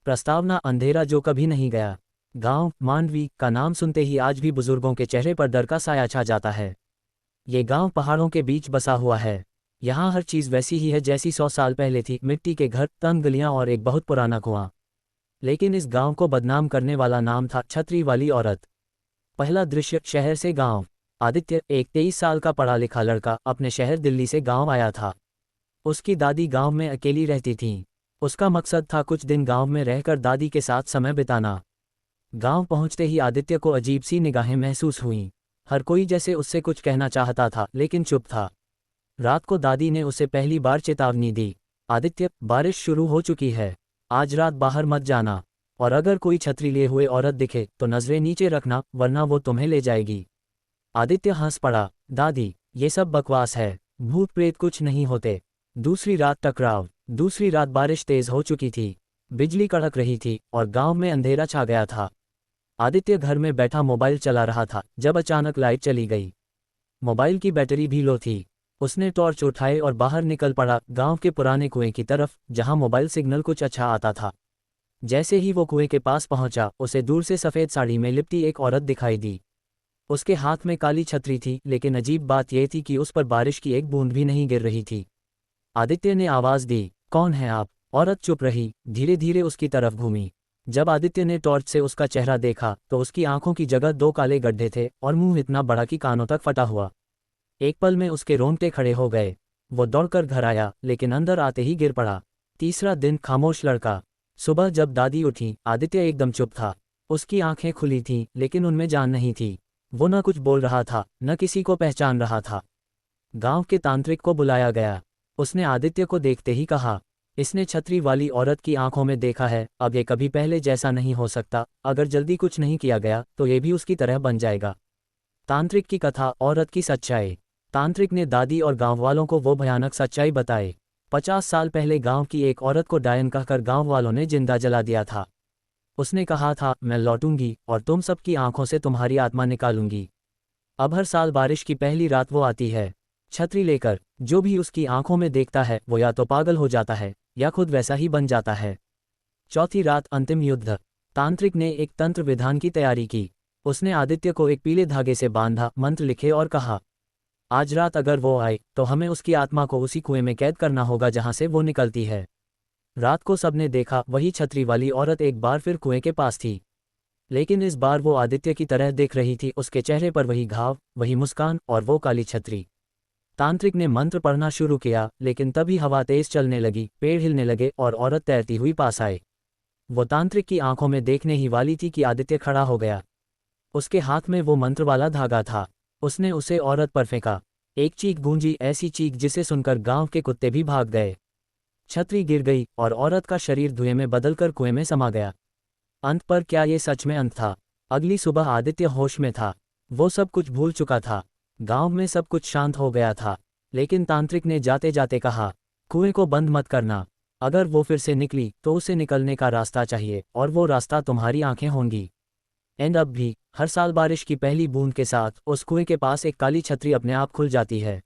प्रस्तावना अंधेरा जो कभी नहीं गया। गांव मांडवी का नाम सुनते ही आज भी बुजुर्गों के चेहरे पर डर का साया छा जाता है। ये गांव पहाड़ों के बीच बसा हुआ है। यहाँ हर चीज़ वैसी ही है जैसी 100 साल पहले थी, मिट्टी के घर, तंग गलियाँ और एक बहुत पुराना कुआं। लेकिन इस गांव को बदनाम करने वाला नाम था छतरी वाली औरत। पहला दृश्य शहर से गांव। आदित्य, एक 23 साल का पढ़ा लिखा लड़का, अपने शहर दिल्ली से गांव आया था। उसकी दादी गांव में अकेली रहती थीं। उसका मकसद था कुछ दिन गांव में रहकर दादी के साथ समय बिताना। गांव पहुंचते ही आदित्य को अजीब सी निगाहें महसूस हुईं। हर कोई जैसे उससे कुछ कहना चाहता था लेकिन चुप था। रात को दादी ने उसे पहली बार चेतावनी दी, आदित्य, बारिश शुरू हो चुकी है, आज रात बाहर मत जाना, और अगर कोई छतरी लिए हुए औरत दिखे तो नजरें नीचे रखना, वरना वो तुम्हें ले जाएगी। आदित्य हंस पड़ा, दादी, ये सब बकवास है, भूत प्रेत कुछ नहीं होते। दूसरी रात टकराव। दूसरी रात बारिश तेज हो चुकी थी, बिजली कड़क रही थी और गांव में अंधेरा छा गया था। आदित्य घर में बैठा मोबाइल चला रहा था जब अचानक लाइट चली गई। मोबाइल की बैटरी भी लो थी। उसने टॉर्च उठाए और बाहर निकल पड़ा, गांव के पुराने कुएं की तरफ, जहां मोबाइल सिग्नल कुछ अच्छा आता था। जैसे ही वो कुएं के पास पहुंचा, उसे दूर से सफ़ेद साड़ी में लिपटी एक औरत दिखाई दी। उसके हाथ में काली छतरी थी, लेकिन अजीब बात यह थी कि उस पर बारिश की एक बूंद भी नहीं गिर रही थी। आदित्य ने आवाज़ दी, कौन है आप? औरत चुप रही, धीरे धीरे उसकी तरफ घूमी। जब आदित्य ने टॉर्च से उसका चेहरा देखा तो उसकी आंखों की जगह 2 काले गड्ढे थे और मुंह इतना बड़ा कि कानों तक फटा हुआ। एक पल में उसके रोंगटे खड़े हो गए। वो दौड़कर घर आया, लेकिन अंदर आते ही गिर पड़ा। तीसरा दिन, खामोश लड़का। सुबह जब दादी उठी, आदित्य एकदम चुप था। उसकी आंखें खुली थीं, लेकिन उनमें जान नहीं थी। वो न कुछ बोल रहा था, न किसी को पहचान रहा था। गांव के तांत्रिक को बुलाया गया। उसने आदित्य को देखते ही कहा, इसने छतरी वाली औरत की आंखों में देखा है, अब ये कभी पहले जैसा नहीं हो सकता। अगर जल्दी कुछ नहीं किया गया तो ये भी उसकी तरह बन जाएगा। तांत्रिक की कथा, औरत की सच्चाई। तांत्रिक ने दादी और गांव वालों को वो भयानक सच्चाई बताई। 50 साल पहले गांव की एक औरत को डायन कहकर गांव वालों ने जिंदा जला दिया था। उसने कहा था, मैं लौटूंगी और तुम सबकी आंखों से तुम्हारी आत्मा निकालूंगी। अब हर साल बारिश की पहली रात वो आती है, छतरी लेकर। जो भी उसकी आंखों में देखता है वो या तो पागल हो जाता है या खुद वैसा ही बन जाता है। चौथी रात, अंतिम युद्ध। तांत्रिक ने एक तंत्र विधान की तैयारी की। उसने आदित्य को एक पीले धागे से बांधा, मंत्र लिखे और कहा, आज रात अगर वो आए तो हमें उसकी आत्मा को उसी कुएं में कैद करना होगा जहां से वो निकलती है। रात को सबने देखा, वही छतरी वाली औरत एक बार फिर कुएं के पास थी। लेकिन इस बार वो आदित्य की तरह दिख रही थी। उसके चेहरे पर वही घाव, वही मुस्कान और वो काली छतरी। तांत्रिक ने मंत्र पढ़ना शुरू किया, लेकिन तभी हवा तेज चलने लगी, पेड़ हिलने लगे और औरत तैरती हुई पास आए। वो तांत्रिक की आंखों में देखने ही वाली थी कि आदित्य खड़ा हो गया। उसके हाथ में वो मंत्र वाला धागा था। उसने उसे औरत पर फेंका। एक चीख गूंजी, ऐसी चीख जिसे सुनकर गांव के कुत्ते भी भाग गए। छतरी गिर गई और औरत का शरीर धुएं में बदलकर कुएं में समा गया। अंत पर क्या ये सच में अंत था? अगली सुबह आदित्य होश में था। वो सब कुछ भूल चुका था। गांव में सब कुछ शांत हो गया था। लेकिन तांत्रिक ने जाते जाते कहा, कुएं को बंद मत करना। अगर वो फिर से निकली तो उसे निकलने का रास्ता चाहिए, और वो रास्ता तुम्हारी आंखें होंगी। एंड अब भी हर साल बारिश की पहली बूंद के साथ उस कुएं के पास एक काली छतरी अपने आप खुल जाती है।